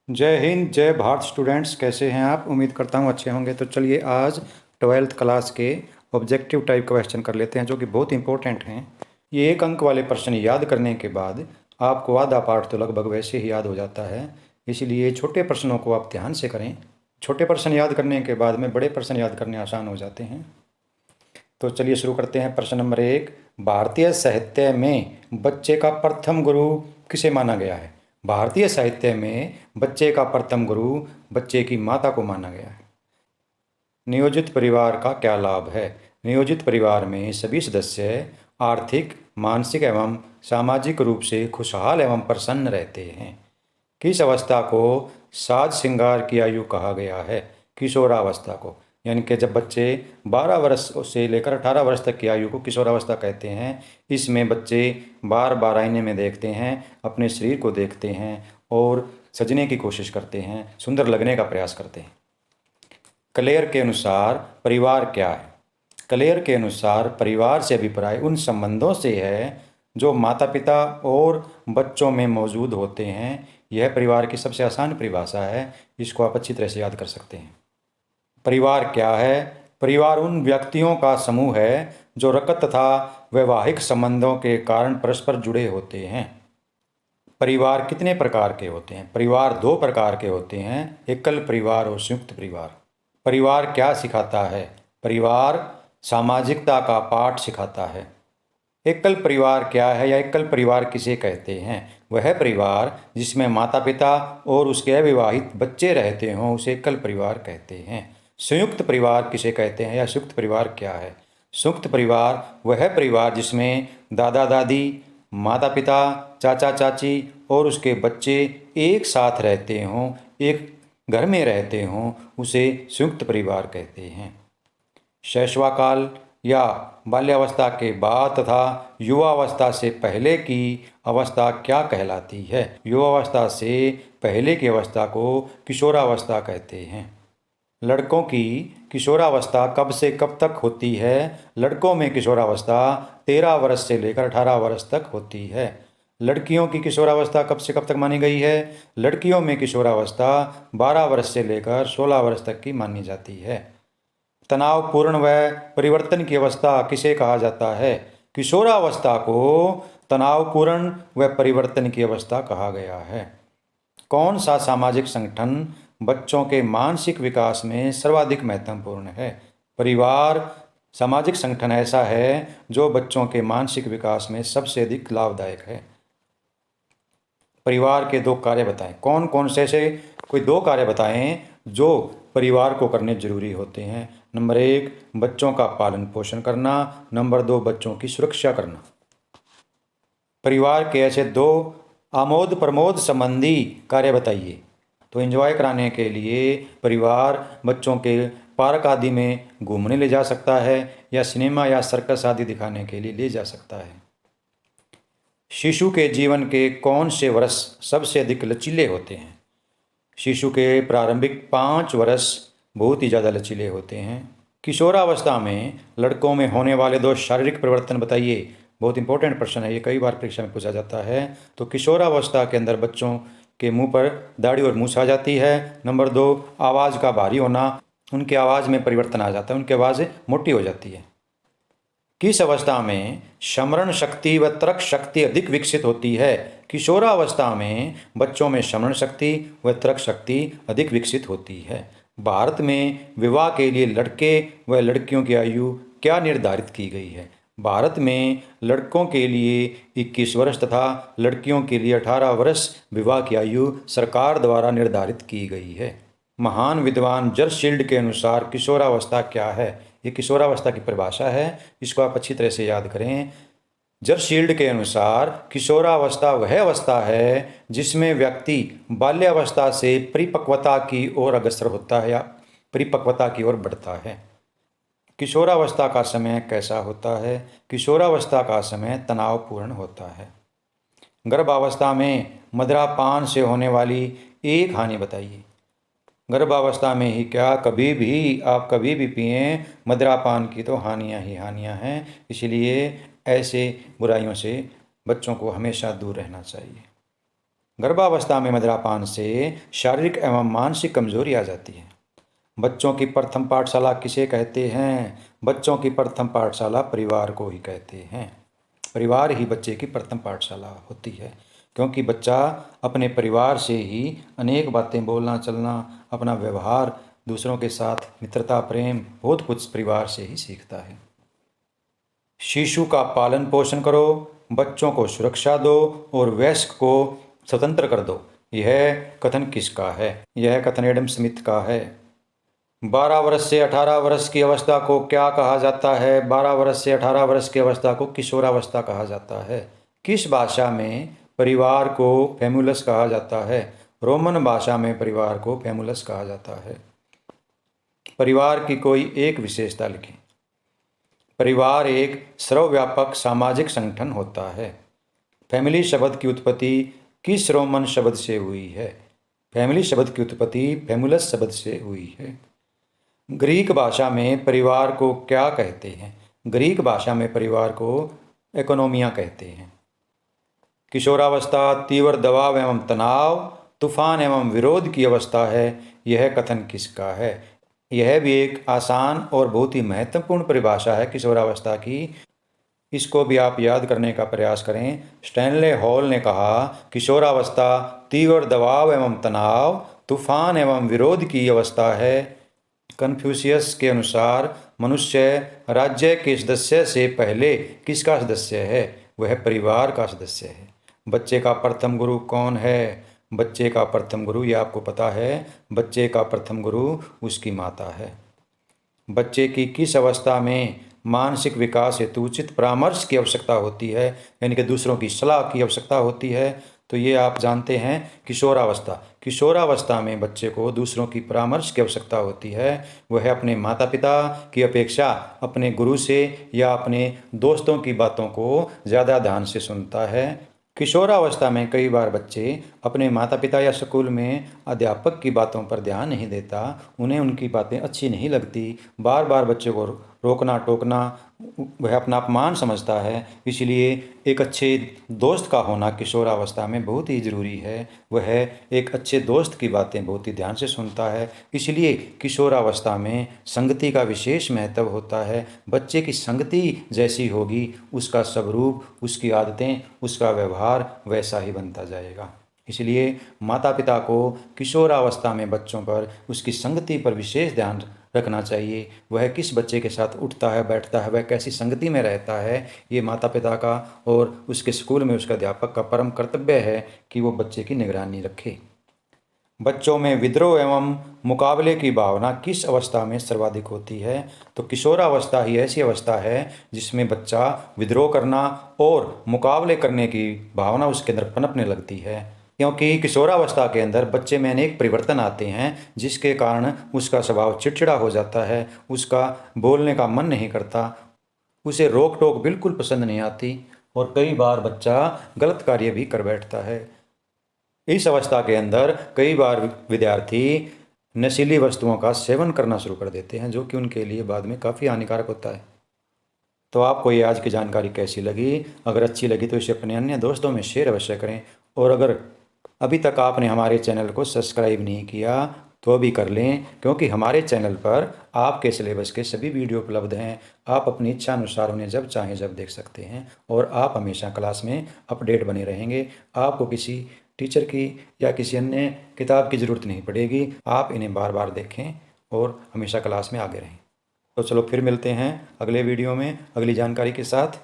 जय हिंद, जय भारत स्टूडेंट्स। कैसे हैं आप? उम्मीद करता हूँ अच्छे होंगे। तो चलिए आज 12th क्लास के ऑब्जेक्टिव टाइप क्वेश्चन कर लेते हैं, जो कि बहुत इंपॉर्टेंट हैं। ये एक अंक वाले प्रश्न याद करने के बाद आपको आधा पाठ तो लगभग वैसे ही याद हो जाता है, इसलिए छोटे प्रश्नों को आप ध्यान से करें। छोटे प्रश्न याद करने के बाद में बड़े प्रश्न याद करने आसान हो जाते हैं। तो चलिए शुरू करते हैं। प्रश्न नंबर 1, भारतीय साहित्य में बच्चे का प्रथम गुरु किसे माना गया है? भारतीय साहित्य में बच्चे का प्रथम गुरु बच्चे की माता को माना गया है। नियोजित परिवार का क्या लाभ है? नियोजित परिवार में सभी सदस्य आर्थिक, मानसिक एवं सामाजिक रूप से खुशहाल एवं प्रसन्न रहते हैं। किस अवस्था को साज श्रृंगार की आयु कहा गया है? किशोरावस्था को। यानी कि जब बच्चे 12 वर्ष से लेकर 18 वर्ष तक की आयु को किशोरावस्था कहते हैं। इसमें बच्चे बार बार आईने में देखते हैं, अपने शरीर को देखते हैं और सजने की कोशिश करते हैं, सुंदर लगने का प्रयास करते हैं। क्लेयर के अनुसार परिवार क्या है? क्लेयर के अनुसार परिवार से अभिप्राय उन संबंधों से है जो माता पिता और बच्चों में मौजूद होते हैं। यह परिवार की सबसे आसान परिभाषा है, इसको आप अच्छी तरह से याद कर सकते हैं। परिवार क्या है? परिवार उन व्यक्तियों का समूह है जो रक्त तथा वैवाहिक संबंधों के कारण परस्पर जुड़े होते हैं। परिवार कितने प्रकार के होते हैं? परिवार दो प्रकार के होते हैं, एकल परिवार और संयुक्त परिवार। परिवार क्या सिखाता है? परिवार सामाजिकता का पाठ सिखाता है। एकल परिवार क्या है या एकल परिवार किसे कहते हैं? वह परिवार जिसमें माता पिता और उसके अविवाहित बच्चे रहते हों उसे एकल परिवार कहते हैं। संयुक्त परिवार किसे कहते हैं या संयुक्त परिवार क्या है? संयुक्त परिवार वह परिवार जिसमें दादा दादी, माता पिता, चाचा चाची और उसके बच्चे एक साथ रहते हों, एक घर में रहते हों, उसे संयुक्त परिवार कहते हैं। शैशवाकाल या बाल्यावस्था के बाद तथा युवावस्था से पहले की अवस्था क्या कहलाती है? युवावस्था से पहले की अवस्था को किशोरावस्था कहते हैं। लड़कों की किशोरावस्था कब से कब तक होती है? लड़कों में किशोरावस्था 13 वर्ष से लेकर 18 वर्ष तक होती है। लड़कियों की किशोरावस्था कब से कब तक मानी गई है? लड़कियों में किशोरावस्था 12 वर्ष से लेकर 16 वर्ष तक की मानी जाती है। तनावपूर्ण व परिवर्तन की अवस्था किसे कहा जाता है? किशोरावस्था को तनावपूर्ण व परिवर्तन की अवस्था कहा गया है। कौन सा सामाजिक संगठन बच्चों के मानसिक विकास में सर्वाधिक महत्वपूर्ण है? परिवार सामाजिक संगठन ऐसा है जो बच्चों के मानसिक विकास में सबसे अधिक लाभदायक है। परिवार के दो कार्य बताएं। कौन कौन से कोई दो कार्य बताएं जो परिवार को करने जरूरी होते हैं। नंबर 1, बच्चों का पालन पोषण करना। नंबर 2, बच्चों की सुरक्षा करना। परिवार के ऐसे दो आमोद प्रमोद संबंधी कार्य बताइए। तो एंजॉय कराने के लिए परिवार बच्चों के पार्क आदि में घूमने ले जा सकता है या सिनेमा या सर्कस आदि दिखाने के लिए ले जा सकता है। शिशु के जीवन के कौन से वर्ष सबसे अधिक लचीले होते हैं? शिशु के प्रारंभिक 5 वर्ष बहुत ही ज़्यादा लचीले होते हैं। किशोरावस्था में लड़कों में होने वाले दो शारीरिक परिवर्तन बताइए। बहुत इंपॉर्टेंट प्रश्न है, ये कई बार परीक्षा में पूछा जाता है। तो किशोरावस्था के अंदर बच्चों के मुंह पर दाढ़ी और मूछ आ जाती है। नंबर 2, आवाज़ का भारी होना, उनकी आवाज़ में परिवर्तन आ जाता है, उनकी आवाज़ मोटी हो जाती है। किस अवस्था में स्मरण शक्ति व तर्क शक्ति अधिक विकसित होती है? किशोरावस्था में बच्चों में स्मरण शक्ति व तर्क शक्ति अधिक विकसित होती है। भारत में विवाह के लिए लड़के व लड़कियों की आयु क्या निर्धारित की गई है? भारत में लड़कों के लिए 21 वर्ष तथा लड़कियों के लिए 18 वर्ष विवाह की आयु सरकार द्वारा निर्धारित की गई है। महान विद्वान जर्शील्ड के अनुसार किशोरावस्था क्या है? ये किशोरावस्था की परिभाषा है, इसको आप अच्छी तरह से याद करें। जर्शील्ड के अनुसार किशोरावस्था वह अवस्था है जिसमें व्यक्ति बाल्यावस्था से परिपक्वता की ओर अग्रसर होता है या परिपक्वता की ओर बढ़ता है। किशोरावस्था का समय कैसा होता है? किशोरावस्था का समय तनावपूर्ण होता है। गर्भावस्था में मदिरापान से होने वाली एक हानि बताइए। गर्भावस्था में ही क्या, आप कभी भी पिएं, मदिरापान की तो हानियां ही हानियां हैं। इसलिए ऐसे बुराइयों से बच्चों को हमेशा दूर रहना चाहिए। गर्भावस्था में मदिरापान से शारीरिक एवं मानसिक कमजोरी आ जाती है। बच्चों की प्रथम पाठशाला किसे कहते हैं? बच्चों की प्रथम पाठशाला परिवार को ही कहते हैं। परिवार ही बच्चे की प्रथम पाठशाला होती है, क्योंकि बच्चा अपने परिवार से ही अनेक बातें बोलना चलना, अपना व्यवहार दूसरों के साथ, मित्रता, प्रेम, बहुत कुछ परिवार से ही सीखता है। शिशु का पालन पोषण करो, बच्चों को सुरक्षा दो और वयस्क को स्वतंत्र कर दो। यह कथन किसका है? यह कथन एडम स्मिथ का है। 12 वर्ष से 18 वर्ष की अवस्था को क्या कहा जाता है? 12 वर्ष से 18 वर्ष की अवस्था को किशोरावस्था कहा जाता है। किस भाषा में परिवार को फैमुलस कहा जाता है? रोमन भाषा में परिवार को फैमुलस कहा जाता है। परिवार की कोई एक विशेषता लिखें। परिवार एक सर्वव्यापक सामाजिक संगठन होता है। फैमिली शब्द की उत्पत्ति किस रोमन शब्द से हुई है? फैमिली शब्द की उत्पत्ति फैमुलस शब्द से हुई है। ग्रीक भाषा में परिवार को क्या कहते हैं? ग्रीक भाषा में परिवार को इकोनोमिया कहते हैं। किशोरावस्था तीव्र दबाव एवं तनाव, तूफान एवं विरोध की अवस्था है। यह कथन किसका है? यह भी एक आसान और बहुत ही महत्वपूर्ण परिभाषा है किशोरावस्था की। इसको भी आप याद करने का प्रयास करें। स्टैनले हॉल ने कहा, किशोरावस्था तीव्र दबाव एवं तनाव, तूफान एवं विरोध की अवस्था है। कन्फ्यूशियस के अनुसार मनुष्य राज्य के सदस्य से पहले किसका सदस्य है? वह परिवार का सदस्य है। बच्चे का प्रथम गुरु कौन है? बच्चे का प्रथम गुरु, ये आपको पता है, बच्चे का प्रथम गुरु उसकी माता है। बच्चे की किस अवस्था में मानसिक विकास हेतु उचित परामर्श की आवश्यकता होती है, यानी कि दूसरों की सलाह की आवश्यकता होती है? तो ये आप जानते हैं, किशोरावस्था। किशोरावस्था में बच्चे को दूसरों की परामर्श की आवश्यकता होती है। वह अपने माता पिता की अपेक्षा अपने गुरु से या अपने दोस्तों की बातों को ज़्यादा ध्यान से सुनता है। किशोरावस्था में कई बार बच्चे अपने माता पिता या स्कूल में अध्यापक की बातों पर ध्यान नहीं देता, उन्हें उनकी बातें अच्छी नहीं लगती, बार बार बच्चे को रोकना टोकना वह अपना अपमान समझता है। इसलिए एक अच्छे दोस्त का होना किशोरावस्था में बहुत ही ज़रूरी है। वह एक अच्छे दोस्त की बातें बहुत ही ध्यान से सुनता है। इसलिए किशोरावस्था में संगति का विशेष महत्व होता है। बच्चे की संगति जैसी होगी, उसका स्वरूप, उसकी आदतें, उसका व्यवहार वैसा ही बनता जाएगा। इसलिए माता पिता को किशोरावस्था में बच्चों पर, उसकी संगति पर विशेष ध्यान रखना चाहिए। वह किस बच्चे के साथ उठता है, बैठता है, वह कैसी संगति में रहता है, ये माता पिता का और उसके स्कूल में उसका अध्यापक का परम कर्तव्य है कि वो बच्चे की निगरानी रखे। बच्चों में विद्रोह एवं मुकाबले की भावना किस अवस्था में सर्वाधिक होती है? तो किशोरावस्था ही ऐसी अवस्था है जिसमें बच्चा विद्रोह करना और मुकाबले करने की भावना उसके अंदर पनपने लगती है, क्योंकि किशोरावस्था के अंदर बच्चे में अनेक परिवर्तन आते हैं, जिसके कारण उसका स्वभाव चिड़चिड़ा हो जाता है, उसका बोलने का मन नहीं करता, उसे रोक टोक बिल्कुल पसंद नहीं आती और कई बार बच्चा गलत कार्य भी कर बैठता है। इस अवस्था के अंदर कई बार विद्यार्थी नशीली वस्तुओं का सेवन करना शुरू कर देते हैं, जो कि उनके लिए बाद में काफ़ी हानिकारक होता है। तो आपको ये आज की जानकारी कैसी लगी? अगर अच्छी लगी तो इसे अपने अन्य दोस्तों में शेयर अवश्य करें, और अगर अभी तक आपने हमारे चैनल को सब्सक्राइब नहीं किया तो अभी कर लें, क्योंकि हमारे चैनल पर आपके सिलेबस के सभी वीडियो उपलब्ध हैं। आप अपनी इच्छा अनुसार उन्हें जब चाहें जब देख सकते हैं और आप हमेशा क्लास में अपडेट बने रहेंगे। आपको किसी टीचर की या किसी अन्य किताब की ज़रूरत नहीं पड़ेगी। आप इन्हें बार बार देखें और हमेशा क्लास में आगे रहें। तो चलो फिर मिलते हैं अगले वीडियो में अगली जानकारी के साथ।